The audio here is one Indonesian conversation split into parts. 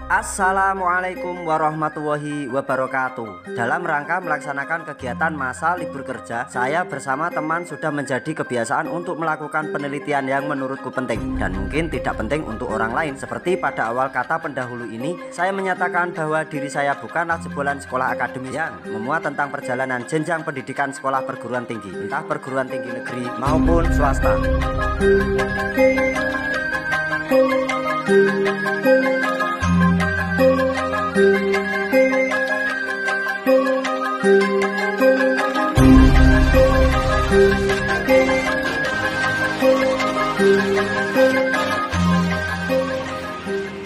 Assalamualaikum warahmatullahi wabarakatuh. Dalam rangka melaksanakan kegiatan masa libur kerja, saya bersama teman sudah menjadi kebiasaan untuk melakukan penelitian yang menurutku penting dan mungkin tidak penting untuk orang lain. Seperti pada awal kata pendahulu ini, saya menyatakan bahwa diri saya bukanlah jebolan sekolah akademis yang memuat tentang perjalanan jenjang pendidikan sekolah perguruan tinggi, entah perguruan tinggi negeri maupun swasta.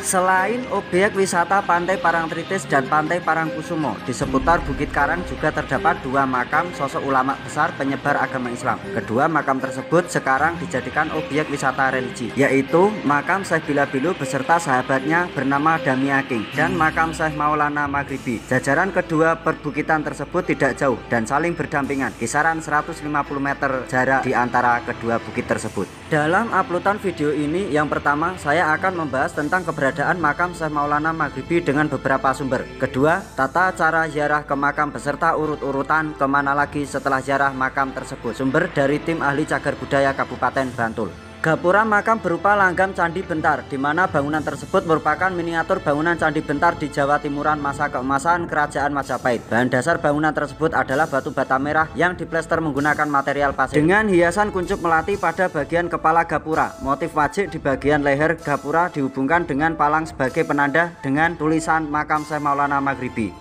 Selain objek wisata Pantai Parangtritis dan Pantai Parangkusumo, di seputar Bukit Karang juga terdapat dua makam sosok ulama besar penyebar agama Islam. Kedua makam tersebut sekarang dijadikan objek wisata religi, yaitu makam Syekh Bilabilu beserta sahabatnya bernama Damia King dan makam Syekh Maulana Maghribi. Jajaran kedua perbukitan tersebut tidak jauh dan saling berdampingan, kisaran 150 meter jarak di antara kedua bukit tersebut. Dalam uploadan video ini yang pertama, saya akan membahas tentang keberadaan makam Syekh Maulana Maghribi dengan beberapa sumber. Kedua, tata cara ziarah ke makam beserta urut-urutan kemana lagi setelah ziarah makam tersebut. Sumber dari tim ahli cagar budaya Kabupaten Bantul. Gapura makam berupa langgam Candi Bentar, di mana bangunan tersebut merupakan miniatur bangunan Candi Bentar di Jawa Timuran masa keemasan Kerajaan Majapahit. Bahan dasar bangunan tersebut adalah batu bata merah yang diplester menggunakan material pasir dengan hiasan kuncup melati pada bagian kepala gapura. Motif wajik di bagian leher gapura dihubungkan dengan palang sebagai penanda dengan tulisan makam Syekh Maulana Maghribi.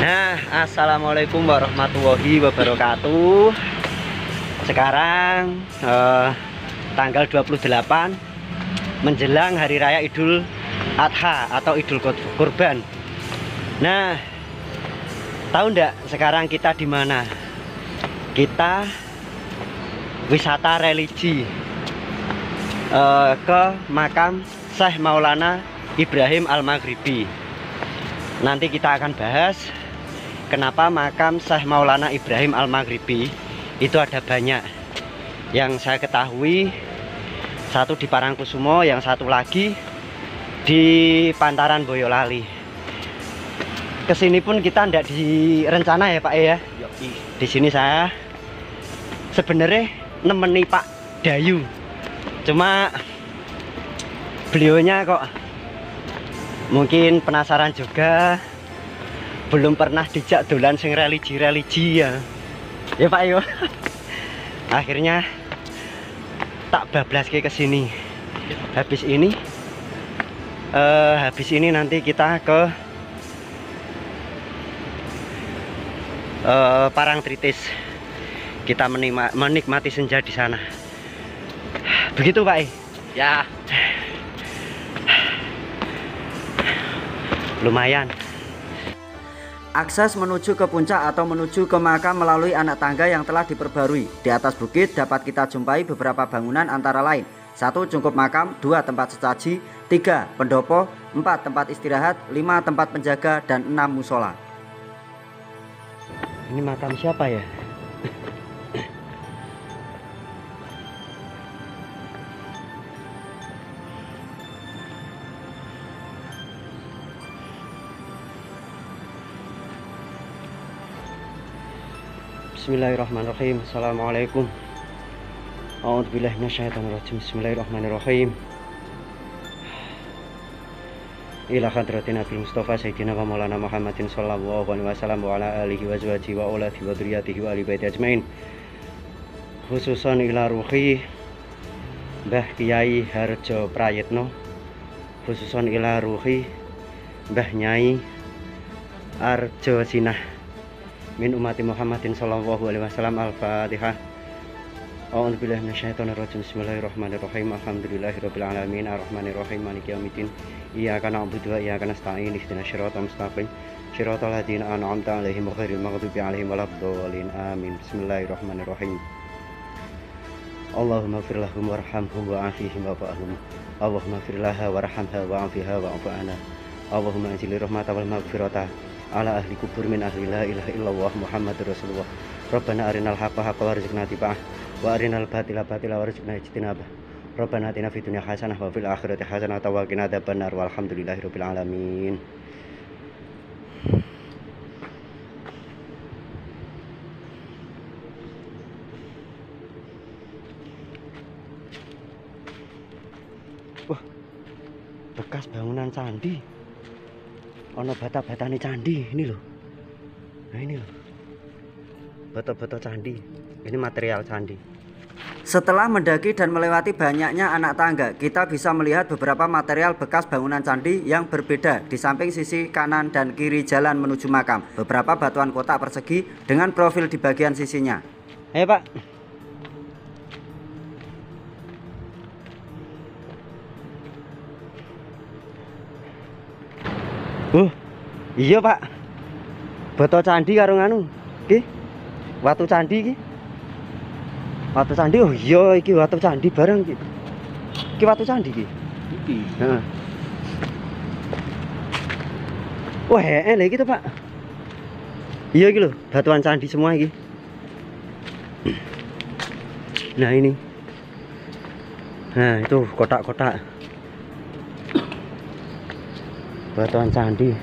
Nah, assalamualaikum warahmatullahi wabarakatuh. Sekarang tanggal 28 menjelang hari raya Idul Adha atau Idul Kurban. Nah, tahu ndak sekarang kita di mana? Kita wisata religi ke makam Syekh Maulana Ibrahim Al-Maghribi. Nanti kita akan bahas kenapa makam Syekh Maulana Ibrahim Al-Maghribi itu ada banyak. Yang saya ketahui, satu di Parangkusumo, yang satu lagi di Pantaran Boyolali. Kesini pun kita tidak direncana ya Pak ya. Di sini saya sebenarnya nemeni Pak Dayu, cuma beliaunya kok mungkin penasaran juga, belum pernah dijak dolan sing religi-religi ya. Ya Pak yo. Akhirnya tak bablas ke sini. Habis ini nanti kita ke Parangtritis. Kita menikmati senja di sana. Begitu Pak. Ya. Lumayan. Akses menuju ke puncak atau menuju ke makam melalui anak tangga yang telah diperbarui. Di atas bukit dapat kita jumpai beberapa bangunan antara lain: 1 cungkup makam, 2 tempat sesaji, 3 pendopo, 4 tempat istirahat, 5 tempat penjaga, dan 6 musola. Ini makam siapa ya? Bismillahirrahmanirrahim. Assalamualaikum. A'udzubillahi minasyaitonirrajim. Bismillahirrahmanirrahim. Ila hadratin Nabi Mustafa Sayyidina wa Maulana Muhammadin sallallahu alaihi wasallam wa ala alihi wa azwajihi wa auladihi wa dzurriyyatihi wa ali baiti ajmain. Khususan ila ruhi Mbah Kiai Harjo Prayitno. Khususan ila ruhi Mbah Nyai Arjo Sinah min umati Muhammadin sallallahu alaihi wasallam. Al-Fatihah. A'udzubillahi minasyaitonirrajim. Bismillahirrahmanirrahim. Alhamdulillahirabbil alamin arrahmanirrahim maliki yaumiddin. Iyyaka na'budu wa iyyaka nasta'in. Ihdinas siratal mustaqim. Shiratal ladzina an'amta 'alaihim ghairil maghdubi 'alaihim waladdallin. Amin. Bismillahirrahmanirrahim. Allahumma ighfir lahum warhamhum wa'afihim wa'fa'hum. Allahumma ighfir laha warhamha wa'afiha wa'fu anha. Allahumma anzil rahmata wal maghfirata ala ahli kubur min ahli la ilaha illallah Muhammadur Rasulullah. Rabbana arinal haqqa haqqa warzuqna tiba'ah wa arinal batila batila warzuqna ijtinabah. Rabbana atina fid dunya hasanah wa fil akhirati hasanah wa qina adzabannar walhamdulillahirabbil alamin. Wah, bekas bangunan candi. Ono bata-batane candi ini loh. Nah ini loh. Bata-bata candi. Ini material candi. Setelah mendaki dan melewati banyaknya anak tangga, kita bisa melihat beberapa material bekas bangunan candi yang berbeda di samping sisi kanan dan kiri jalan menuju makam. Beberapa batuan kotak persegi dengan profil di bagian sisinya. Ayo Pak. Iya Pak. Bata candi karo nganu. Iki. Watu candi iki. Watu candi, oh iya iki watu candi bareng iki. Iki watu candi iki. Iki. Heeh. Wah, lha iki to, Pak. Iya iki lho, batuan candi semua iki. Nah, ini. Nah, itu kotak-kotak. Batuan candi.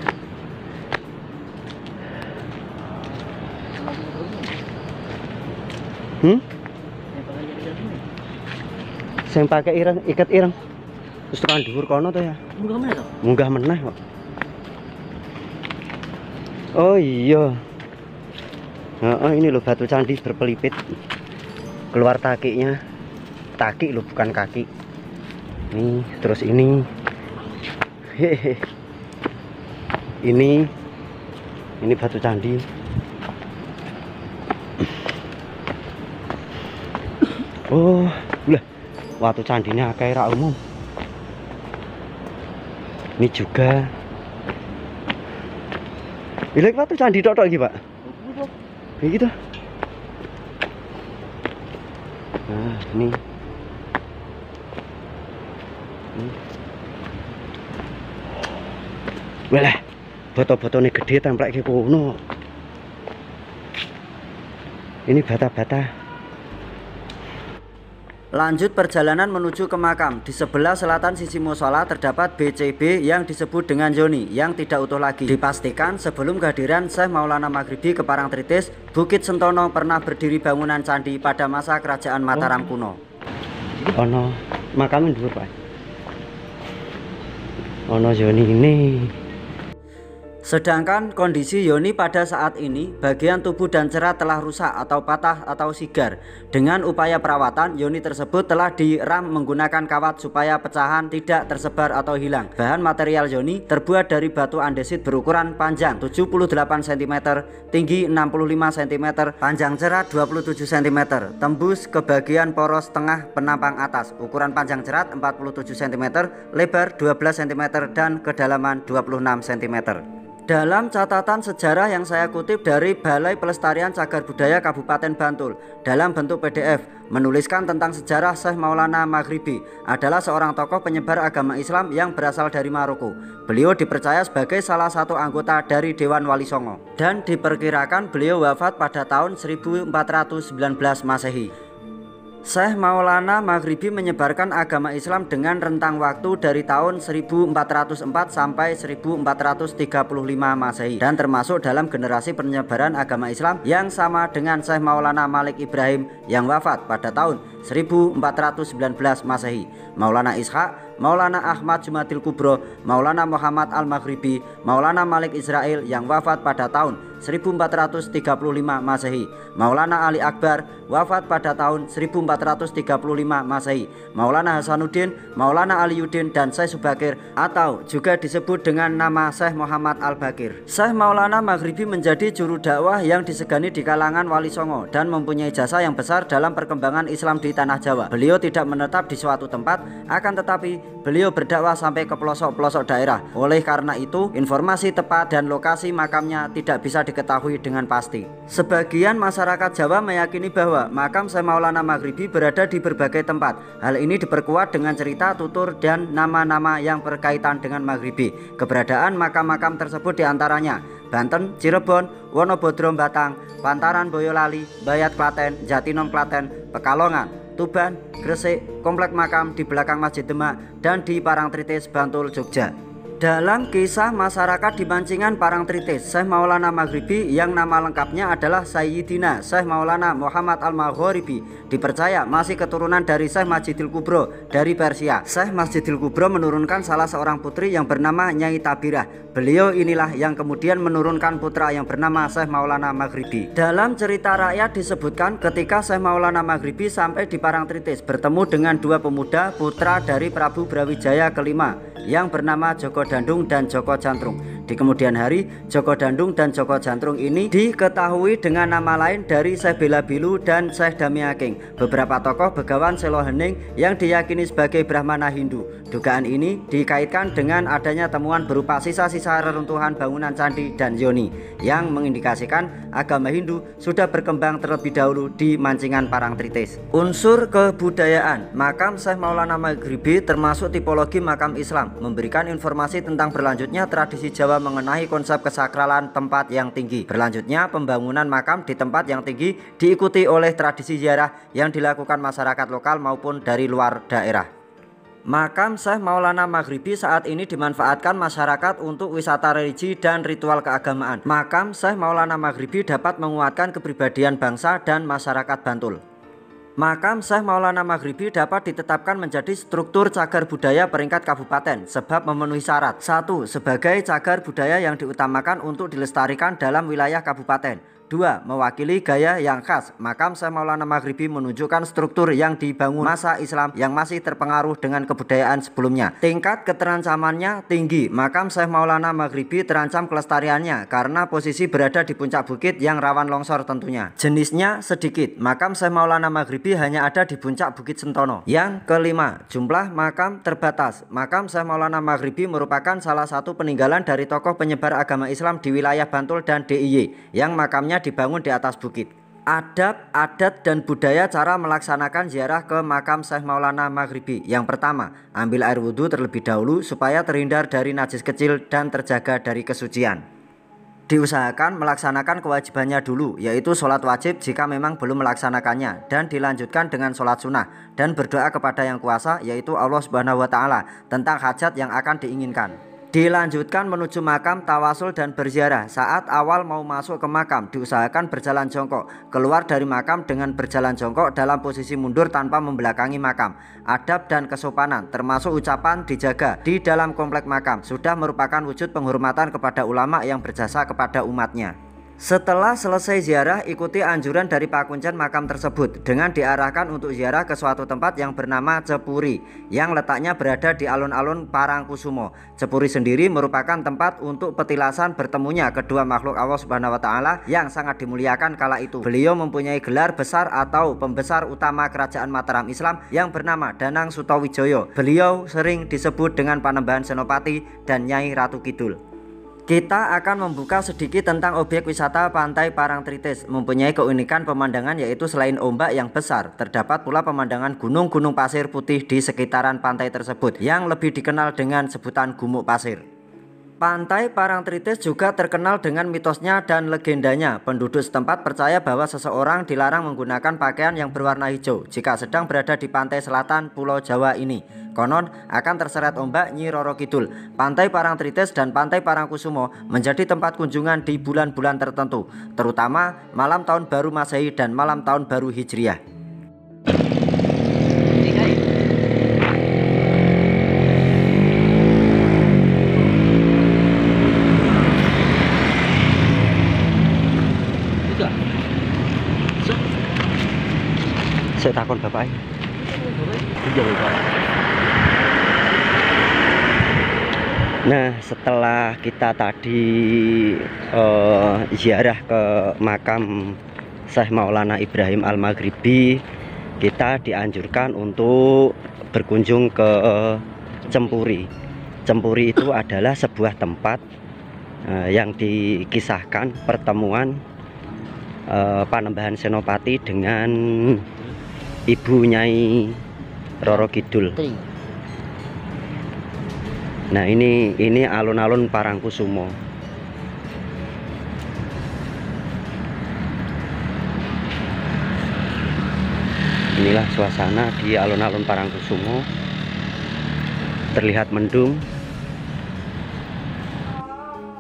Sing pakai ireng, ikat ireng. Terus tekan dhuwur kono to ya. Munggah meneh to? Munggah meneh kok. Oh iya. Ini loh batu candi berpelipit. Keluar takinya. Taki loh, bukan kaki. Nih, terus ini. Hehe. Ini batu candi. Oh, lah. Watu candinya akeh ra umum. Ini juga. Ilek watu candi tok iki, Pak. Iki to. Nah, ini. Walah, bata-batane gede templeke kono. Ini bata-bata. Lanjut perjalanan menuju ke makam. Di sebelah selatan sisi musola terdapat BCB yang disebut dengan Yoni yang tidak utuh lagi. Dipastikan sebelum kehadiran Syekh Maulana Maghribi ke Parangtritis, Bukit Sentono pernah berdiri bangunan candi pada masa kerajaan Mataram kuno. Ono makamin dhuwur, Pak. Ono Yoni ini. Sedangkan kondisi Yoni pada saat ini, bagian tubuh dan cerat telah rusak atau patah atau sigar. Dengan upaya perawatan, Yoni tersebut telah diram menggunakan kawat supaya pecahan tidak tersebar atau hilang. Bahan material Yoni terbuat dari batu andesit berukuran panjang 78 cm, tinggi 65 cm, panjang cerat 27 cm, tembus ke bagian poros tengah penampang atas. Ukuran panjang cerat 47 cm, lebar 12 cm, dan kedalaman 26 cm. Dalam catatan sejarah yang saya kutip dari Balai Pelestarian Cagar Budaya Kabupaten Bantul dalam bentuk PDF, menuliskan tentang sejarah Syekh Maulana Maghribi adalah seorang tokoh penyebar agama Islam yang berasal dari Maroko. Beliau dipercaya sebagai salah satu anggota dari Dewan Wali Songo dan diperkirakan beliau wafat pada tahun 1419 Masehi. Syekh Maulana Maghribi menyebarkan agama Islam dengan rentang waktu dari tahun 1404 sampai 1435 Masehi dan termasuk dalam generasi penyebaran agama Islam yang sama dengan Syekh Maulana Malik Ibrahim yang wafat pada tahun 1419 Masehi, Maulana Ishaq, Maulana Ahmad Jumadil Kubro, Maulana Muhammad Al-Maghribi, Maulana Malik Israel yang wafat pada tahun 1435 Masehi, Maulana Ali Akbar wafat pada tahun 1435 Masehi, Maulana Hasanuddin, Maulana Aliyuddin, dan Syekh Subakir atau juga disebut dengan nama Syekh Muhammad Al-Bakir. Syekh Maulana Maghribi menjadi juru dakwah yang disegani di kalangan Wali Songo dan mempunyai jasa yang besar dalam perkembangan Islam di tanah Jawa. Beliau tidak menetap di suatu tempat, akan tetapi beliau berdakwah sampai ke pelosok-pelosok daerah. Oleh karena itu, informasi tepat dan lokasi makamnya tidak bisa diketahui dengan pasti. Sebagian masyarakat Jawa meyakini bahwa makam Syekh Maulana Maghribi berada di berbagai tempat. Hal ini diperkuat dengan cerita, tutur, dan nama-nama yang berkaitan dengan Maghribi. Keberadaan makam-makam tersebut diantaranya Banten, Cirebon, Wonobodro Batang, Pantaran Boyolali, Bayat Klaten, Jatinom Klaten, Pekalongan, Tuban, Gresik, Komplek Makam di belakang Masjid Demak, dan di Parangtritis, Bantul, Jogja. Dalam kisah masyarakat di Mancingan Parangtritis, Syekh Maulana Maghribi yang nama lengkapnya adalah Sayyidina Syekh Maulana Muhammad Al-Maghribi dipercaya masih keturunan dari Syekh Masjidil Kubro dari Persia. Syekh Masjidil Kubro menurunkan salah seorang putri yang bernama Nyai Tabirah. Beliau inilah yang kemudian menurunkan putra yang bernama Syekh Maulana Maghribi. Dalam cerita rakyat disebutkan ketika Syekh Maulana Maghribi sampai di Parangtritis bertemu dengan dua pemuda putra dari Prabu Brawijaya kelima yang bernama Joko Dandung dan Joko Jantrung. Di kemudian hari, Joko Dandung dan Joko Jantrung ini diketahui dengan nama lain dari Syekh Bela Bilu dan Syekh Damiaking, beberapa tokoh begawan Selo Hening yang diyakini sebagai Brahmana Hindu. Dugaan ini dikaitkan dengan adanya temuan berupa sisa-sisa reruntuhan bangunan candi dan yoni yang mengindikasikan agama Hindu sudah berkembang terlebih dahulu di Mancingan Parangtritis. Unsur kebudayaan, makam Syekh Maulana Maghribi termasuk tipologi makam Islam, memberikan informasi tentang berlanjutnya tradisi Jawa mengenai konsep kesakralan tempat yang tinggi. Berlanjutnya pembangunan makam di tempat yang tinggi diikuti oleh tradisi ziarah yang dilakukan masyarakat lokal maupun dari luar daerah. Makam Syekh Maulana Maghribi saat ini dimanfaatkan masyarakat untuk wisata religi dan ritual keagamaan. Makam Syekh Maulana Maghribi dapat menguatkan kepribadian bangsa dan masyarakat Bantul. Makam Syekh Maulana Maghribi dapat ditetapkan menjadi struktur cagar budaya peringkat kabupaten sebab memenuhi syarat. 1. Sebagai cagar budaya yang diutamakan untuk dilestarikan dalam wilayah kabupaten. 2. Mewakili gaya yang khas. Makam Syekh Maulana Maghribi menunjukkan struktur yang dibangun masa Islam yang masih terpengaruh dengan kebudayaan sebelumnya. Tingkat keterancamannya tinggi. Makam Syekh Maulana Maghribi terancam kelestariannya karena posisi berada di puncak bukit yang rawan longsor tentunya. Jenisnya sedikit. Makam Syekh Maulana Maghribi hanya ada di puncak Bukit Sentono. Yang kelima, jumlah makam terbatas. Makam Syekh Maulana Maghribi merupakan salah satu peninggalan dari tokoh penyebar agama Islam di wilayah Bantul dan DIY yang makamnya dibangun di atas bukit. Adab, adat, dan budaya cara melaksanakan ziarah ke makam Syekh Maulana Maghribi. Yang pertama, ambil air wudhu terlebih dahulu supaya terhindar dari najis kecil dan terjaga dari kesucian. Diusahakan melaksanakan kewajibannya dulu, yaitu sholat wajib jika memang belum melaksanakannya, dan dilanjutkan dengan sholat sunnah dan berdoa kepada yang kuasa, yaitu Allah Subhanahu wa Ta'ala, tentang hajat yang akan diinginkan. Dilanjutkan menuju makam, tawasul dan berziarah. Saat awal mau masuk ke makam, diusahakan berjalan jongkok. Keluar dari makam dengan berjalan jongkok dalam posisi mundur tanpa membelakangi makam. Adab dan kesopanan, termasuk ucapan, dijaga di dalam komplek makam. Sudah merupakan wujud penghormatan kepada ulama yang berjasa kepada umatnya. Setelah selesai ziarah, ikuti anjuran dari pakuncen makam tersebut dengan diarahkan untuk ziarah ke suatu tempat yang bernama Cepuri yang letaknya berada di alun-alun Parangkusumo. Cepuri sendiri merupakan tempat untuk petilasan bertemunya kedua makhluk Allah Subhanahu wa Ta'ala yang sangat dimuliakan kala itu. Beliau mempunyai gelar besar atau pembesar utama kerajaan Mataram Islam yang bernama Danang Sutawijoyo. Beliau sering disebut dengan Panembahan Senopati dan Nyai Ratu Kidul. Kita akan membuka sedikit tentang objek wisata Pantai Parangtritis. Mempunyai keunikan pemandangan yaitu selain ombak yang besar, terdapat pula pemandangan gunung-gunung pasir putih di sekitaran pantai tersebut yang lebih dikenal dengan sebutan Gumuk Pasir. Pantai Parangtritis juga terkenal dengan mitosnya dan legendanya. Penduduk setempat percaya bahwa seseorang dilarang menggunakan pakaian yang berwarna hijau jika sedang berada di pantai selatan Pulau Jawa ini. Konon akan terseret ombak Nyi Roro Kidul. Pantai Parangtritis dan Pantai Parangkusumo menjadi tempat kunjungan di bulan-bulan tertentu, terutama malam tahun baru Masehi dan malam tahun baru Hijriah. Saya takon bapak. Nah, setelah kita tadi ziarah ke makam Syekh Maulana Ibrahim Al-Maghribi, kita dianjurkan untuk berkunjung ke Cempuri. Cempuri itu adalah sebuah tempat yang dikisahkan pertemuan Panembahan Senopati dengan Ibu Nyai Roro Kidul. Nah, ini alun-alun Parangkusumo. Inilah suasana di alun-alun Parangkusumo. Terlihat mendung.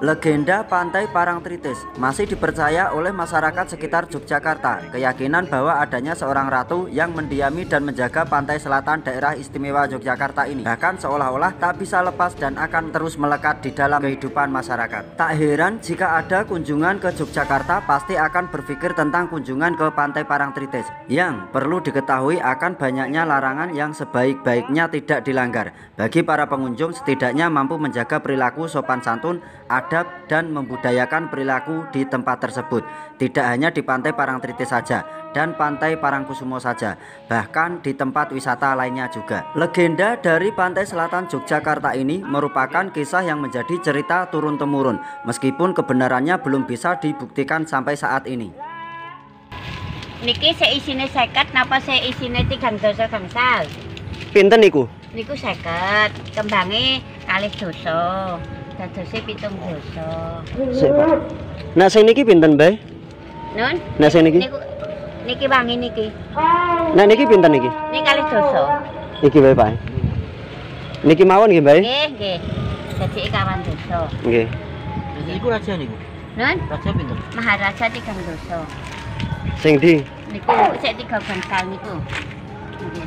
Legenda Pantai Parangtritis masih dipercaya oleh masyarakat sekitar Yogyakarta. Keyakinan bahwa adanya seorang ratu yang mendiami dan menjaga pantai selatan daerah istimewa Yogyakarta ini bahkan seolah-olah tak bisa lepas dan akan terus melekat di dalam kehidupan masyarakat. Tak heran jika ada kunjungan ke Yogyakarta pasti akan berpikir tentang kunjungan ke Pantai Parangtritis. Yang perlu diketahui akan banyaknya larangan yang sebaik-baiknya tidak dilanggar. Bagi para pengunjung setidaknya mampu menjaga perilaku sopan santun, adab dan membudayakan perilaku di tempat tersebut. Tidak hanya di Pantai Parangtritis saja dan Pantai Parangkusumo saja, bahkan di tempat wisata lainnya juga. Legenda dari Pantai Selatan Yogyakarta ini merupakan kisah yang menjadi cerita turun-temurun, meskipun kebenarannya belum bisa dibuktikan sampai saat ini. Niki seisine 50 napa seisine 3 dosa gangsal? Pinten niku? Niku 50, kembange kalih dosa. Dadose 7 dosa. Sik, Pak. Nah, sing niki pinten, Mbah? Nun? Nah, sing niki? Niki wangi niki. Nah, niki pinten niki? Niki kalih dosa. Iki bae, Pak. Niki mawon nggih, Mbah? Nggih, nggih. Dadi kawan dosa. Nggih. Niku raja niku. Nun? Raja pinten? Maharaja 3 dosa. Sing ndi? Niku sik 3 gangsal niku. Nggih.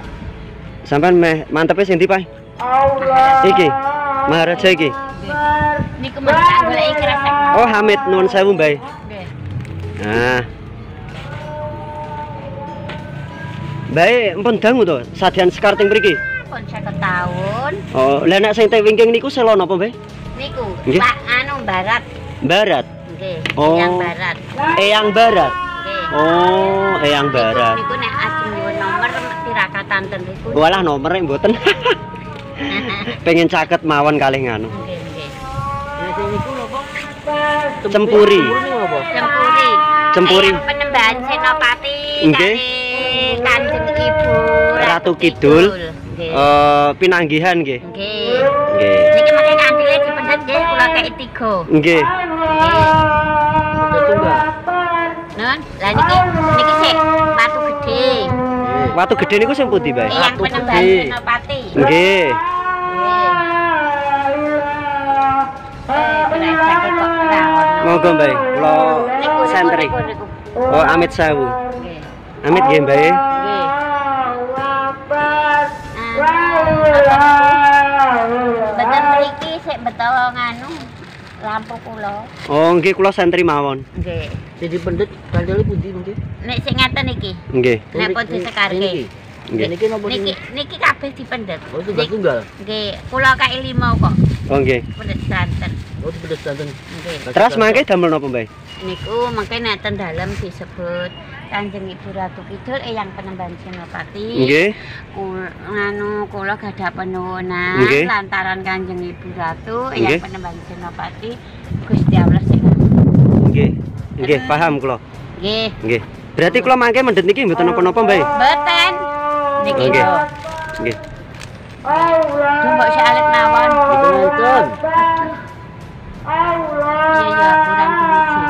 Sampeyan meh mantepe sing ndi, Pak? Iki. Maharaja iki. Niku mesti tak goleki kresek. Oh, Hamid nuwun sewu, Mbah. Nggih. Nah. Mbah, empun dangu to, sadyan sekar teng mriki. Pun 50 tahun. Oh, lah nek sing teng wingking niku selo napa, Mbah? Niku Nggih. Pak anu barat. Barat. Nggih. Oh. Yang barat. Eyang Barat. Nggih. Oh, Eyang Barat. Niku nek ajeng nyuwun nomor tirakatan ten niku. Walah nomere mboten. Pengen caket mawon kalih nganu. Nggih, nggih. Cempuri. Cempuri. Cempuri. Eyang Penembahan Senopati Nggih. kali Kanjeng Ibu Ratu Kidul. Nggih. Pinanggihan nggih. Nggih. Nggih. Niki mangke kantile dipendet nggih kula kei 3. Nggih. Nun, lah niki sik watu gedhe. Watu gedhe niku sing pundi, Mbah? Eyang Penembahan Senopati. Nggih. Monggo, Mbah. Kula sentri. Oh, amit sewu. Amit nggih, Mbah. Betul mriki sik betul nganu lampu kula. Oh, nggih kula sentri mawon. Nggih. Jadi pendet kandele pundi nggih? Nek sing ngeten iki, Nggih. nek pun disekarke. Nggih. Niki napa niki? Niki kabeh dipendet. Oh, tunggal. Nggih, kula kei 5 kok. Oh, nggih. Pendet santen. Oh, pendet santen. Nggih. Terus mangke damel napa, Mbah? Niku mengke nek ten dalem disebut Kanjeng Ibu Ratu Kidul Eyang Penembahan Senopati. Nggih. Kula gadah penuwunan Nggih. lantaran Kanjeng Ibu Ratu Nggih. Eyang Penembahan Senopati Gusti Allah sing. Nggih. Nggih, paham kula. Nggih. Nggih. Berarti kula mangke mendhet niki mboten napa-napa, Mbah? Mboten. Niki Nggih. lho. Nggih. Mbok salet mawon. Nonton. Iya kurang diuji.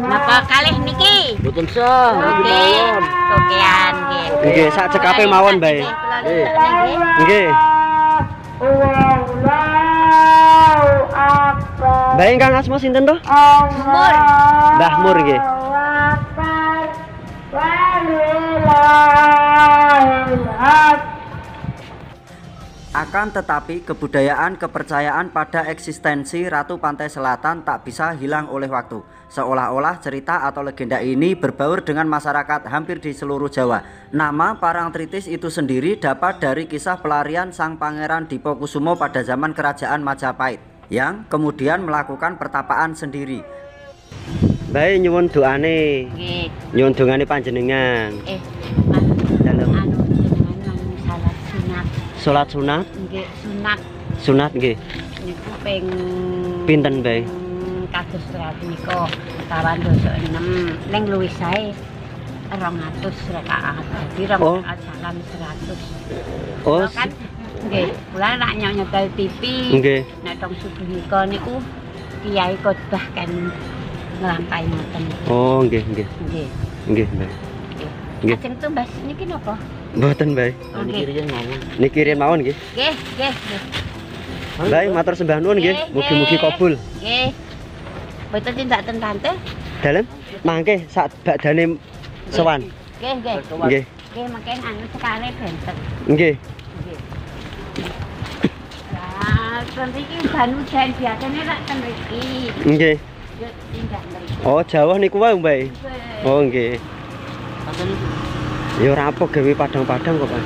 Napa kalih niki? Mboten sah. Nggih. Tokean nggih. Nggih, sak cekape mawon, Mbah. Nggih. Nggih. Mbah ingkang asma sinten to? Umur. Mbah Mur nggih. Akan tetapi kebudayaan kepercayaan pada eksistensi Ratu Pantai Selatan tak bisa hilang oleh waktu. Seolah-olah cerita atau legenda ini berbaur dengan masyarakat hampir di seluruh Jawa. Nama Parangtritis itu sendiri dapat dari kisah pelarian Sang Pangeran Dipokusumo pada zaman Kerajaan Majapahit yang kemudian melakukan pertapaan sendiri. Mbah nyuwun doane. Nggih. Nyuwun dongane panjenengan. Dalem Jenengan salat sunat. salat sunat. Nggih, sunat Sunat nggih. niku ping Pinten, Mbah? kados ratu nika kawan dosa 6 ning luwih sae 200 rakaat. Dadi Oh. rakaat salam 100. Oh, Kula kan nggih, kula nak nyetel TV. nggih. Nek tong subuh nika niku kiai khotbah kan nglampahi ngoten. Oh, nggih, nggih. Nggih. Nggih, Mbah. Nggih. Nggih. Ajeng tumbas niki napa? Mboten, Mbak. Oh, nggih. Niki riyen mawon nggih. Nggih, nggih, nggih. Mbak, matur sembah nuwun nggih. Mugi-mugi kabul. Nggih. Mboten tindak ten tante. Dalem mangke sak bakdane sowan. Nggih, nggih. Nggih. Nggih, mangke anu sekali benten. Nggih. Nggih. Lah, ten iki ban udan biasane rak ten mriki. Nggih. Yo tindak mriki. Oh, jawah niku wae, Mbak. Oh, nggih. Ya ora apa gawe padang-padang kok, Pak.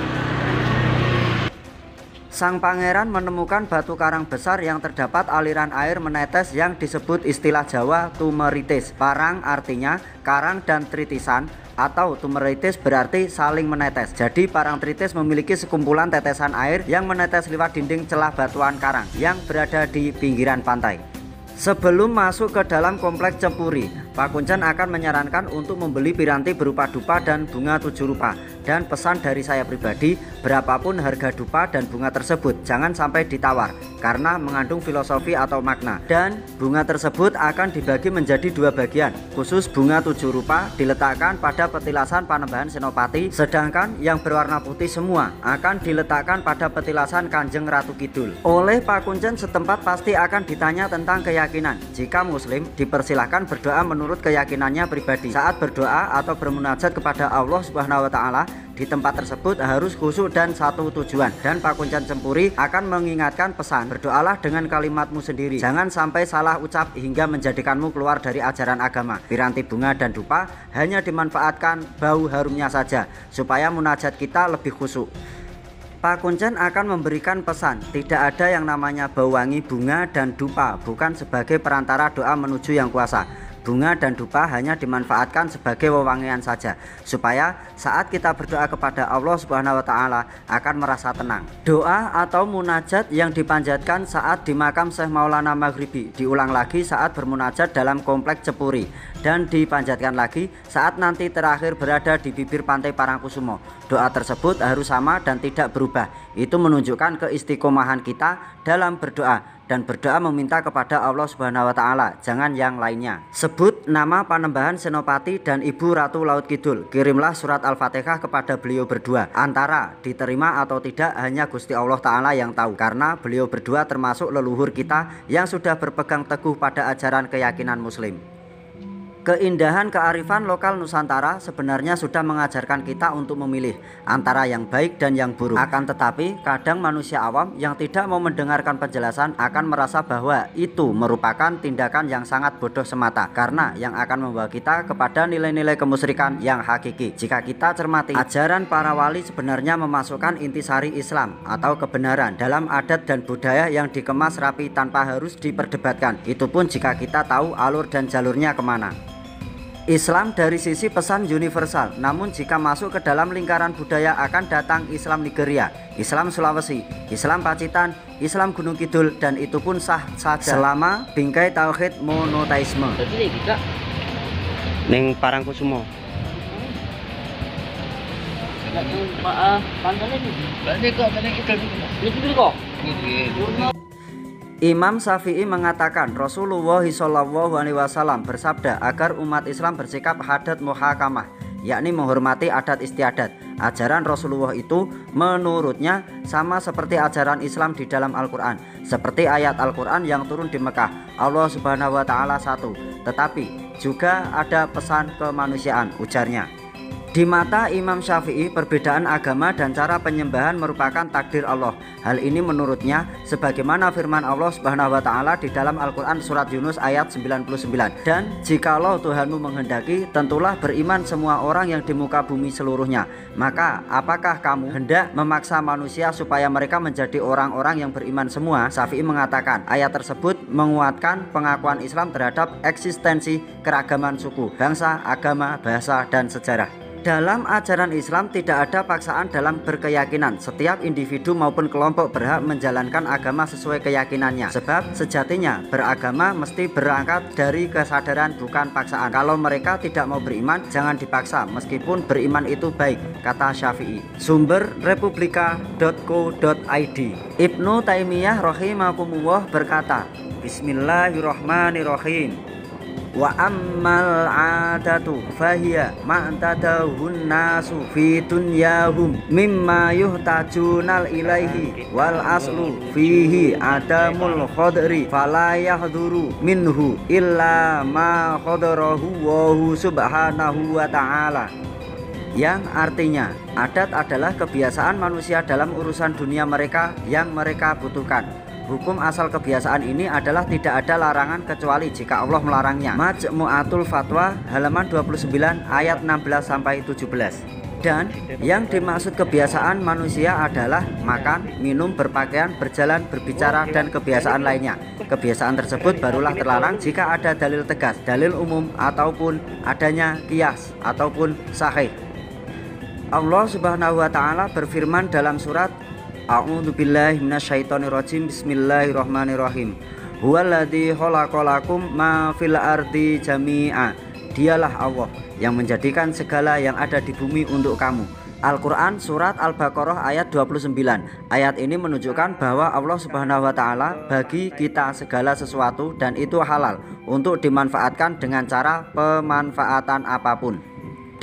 Sang pangeran menemukan batu karang besar yang terdapat aliran air menetes yang disebut istilah Jawa tumeritis. Parang artinya karang dan tritisan atau tumeritis berarti saling menetes. Jadi parang tritis memiliki sekumpulan tetesan air yang menetes lewat dinding celah batuan karang yang berada di pinggiran pantai. Sebelum masuk ke dalam kompleks Cempuri, Pak Kuncen akan menyarankan untuk membeli piranti berupa dupa dan bunga 7 rupa. Dan pesan dari saya pribadi, berapapun harga dupa dan bunga tersebut jangan sampai ditawar karena mengandung filosofi atau makna. Dan bunga tersebut akan dibagi menjadi 2 bagian. Khusus bunga 7 rupa diletakkan pada petilasan Panembahan Senopati, sedangkan yang berwarna putih semua akan diletakkan pada petilasan Kanjeng Ratu Kidul. Oleh Pak Kuncen setempat pasti akan ditanya tentang keyakinan. Jika muslim, dipersilahkan berdoa menurut keyakinannya pribadi. Saat berdoa atau bermunajat kepada Allah Subhanahu wa taala, di tempat tersebut harus khusyuk dan satu tujuan. Dan Pak Kuncen Cempuri akan mengingatkan pesan, berdoalah dengan kalimatmu sendiri, jangan sampai salah ucap hingga menjadikanmu keluar dari ajaran agama. Piranti bunga dan dupa hanya dimanfaatkan bau harumnya saja supaya munajat kita lebih khusyuk. Pak Kuncen akan memberikan pesan, tidak ada yang namanya bau wangi bunga dan dupa, bukan sebagai perantara doa menuju yang kuasa. Bunga dan dupa hanya dimanfaatkan sebagai wewangian saja, supaya saat kita berdoa kepada Allah Subhanahu wa taala akan merasa tenang. Doa atau munajat yang dipanjatkan saat di makam Syekh Maulana Maghribi diulang lagi saat bermunajat dalam kompleks Cepuri, dan dipanjatkan lagi saat nanti terakhir berada di bibir pantai Parangkusumo. Doa tersebut harus sama dan tidak berubah. Itu menunjukkan keistiqomahan kita dalam berdoa, dan berdoa meminta kepada Allah Subhanahu wa taala, jangan yang lainnya. Sebut nama Panembahan Senopati dan Ibu Ratu Laut Kidul. Kirimlah surat Al-Fatihah kepada beliau berdua. Antara diterima atau tidak hanya Gusti Allah taala yang tahu, karena beliau berdua termasuk leluhur kita yang sudah berpegang teguh pada ajaran keyakinan muslim. Keindahan kearifan lokal Nusantara sebenarnya sudah mengajarkan kita untuk memilih antara yang baik dan yang buruk. Akan tetapi kadang manusia awam yang tidak mau mendengarkan penjelasan akan merasa bahwa itu merupakan tindakan yang sangat bodoh semata, karena yang akan membawa kita kepada nilai-nilai kemusyrikan yang hakiki. Jika kita cermati, ajaran para wali sebenarnya memasukkan intisari Islam atau kebenaran dalam adat dan budaya yang dikemas rapi tanpa harus diperdebatkan. Itu pun jika kita tahu alur dan jalurnya kemana. Islam dari sisi pesan universal, namun jika masuk ke dalam lingkaran budaya akan datang Islam Nigeria, Islam Sulawesi, Islam Pacitan, Islam Gunung Kidul, dan itu pun sah saja selama bingkai tauhid monoteisme. Ning Parangkusumo. Imam Syafi'i mengatakan Rasulullah SAW bersabda agar umat Islam bersikap hadat muhakamah, yakni menghormati adat istiadat. Ajaran Rasulullah itu menurutnya sama seperti ajaran Islam di dalam Al-Quran, seperti ayat Al-Quran yang turun di Mekah, Allah Subhanahu wa taala satu, tetapi juga ada pesan kemanusiaan, ujarnya. Di mata Imam Syafi'i, perbedaan agama dan cara penyembahan merupakan takdir Allah. Hal ini menurutnya sebagaimana firman Allah Subhanahu wa taala di dalam Al-Qur'an surat Yunus ayat 99. Dan jikalau Tuhanmu menghendaki, tentulah beriman semua orang yang di muka bumi seluruhnya. Maka apakah kamu hendak memaksa manusia supaya mereka menjadi orang-orang yang beriman semua? Syafi'i mengatakan ayat tersebut menguatkan pengakuan Islam terhadap eksistensi keragaman suku, bangsa, agama, bahasa, dan sejarah. Dalam ajaran Islam tidak ada paksaan dalam berkeyakinan. Setiap individu maupun kelompok berhak menjalankan agama sesuai keyakinannya. Sebab sejatinya beragama mesti berangkat dari kesadaran, bukan paksaan. Kalau mereka tidak mau beriman, jangan dipaksa, meskipun beriman itu baik, kata Syafi'i. Sumber republika.co.id. Ibnu Taimiyah rahimahumullah berkata, Bismillahirrahmanirrahim. Wa ammal 'adatu fahiya ma'tadahun nasu fi dunyahum mimma yuhtajunal ilaihi wal aslu fihi adamul khadri fala yahduru minhu illa ma khadarahu wa subhanahu wa ta'ala. Yang artinya adat adalah kebiasaan manusia dalam urusan dunia mereka yang mereka butuhkan. Hukum asal kebiasaan ini adalah tidak ada larangan kecuali jika Allah melarangnya. Majmu'atul Fatwa halaman 29 ayat 16 sampai 17. Dan yang dimaksud kebiasaan manusia adalah makan, minum, berpakaian, berjalan, berbicara, dan kebiasaan lainnya. Kebiasaan tersebut barulah terlarang jika ada dalil tegas, dalil umum, ataupun adanya qiyas ataupun sahih. Allah Subhanahu wa ta'ala berfirman dalam surat A'udzubillahi minasyaitonirrajim. Bismillahirrahmanirrahim. Huwallazi khalaqalakum ma fil ardi jami'a. Dialah Allah yang menjadikan segala yang ada di bumi untuk kamu. Al-Quran surat Al-Baqarah ayat 29. Ayat ini menunjukkan bahwa Allah Subhanahu wa ta'ala bagi kita segala sesuatu dan itu halal untuk dimanfaatkan dengan cara pemanfaatan apapun.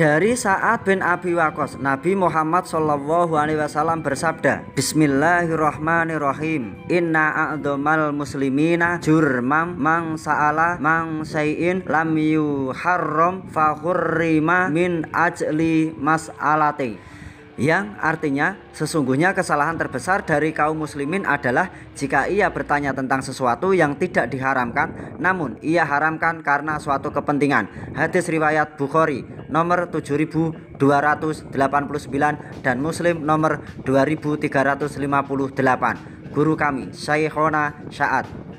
Dari Sa'ad bin Abi Waqqas, Nabi Muhammad SAW bersabda, Bismillahirrahmanirrahim. Inna a'dhamal muslimina jurmam mang sa'ala mang syai'in lam yuharram fa hurrima min ajli mas'alati. Yang artinya sesungguhnya kesalahan terbesar dari kaum muslimin adalah jika ia bertanya tentang sesuatu yang tidak diharamkan namun ia haramkan karena suatu kepentingan. Hadis riwayat Bukhari nomor 7289 dan Muslim nomor 2358. Guru kami Syekhona Sa'ad.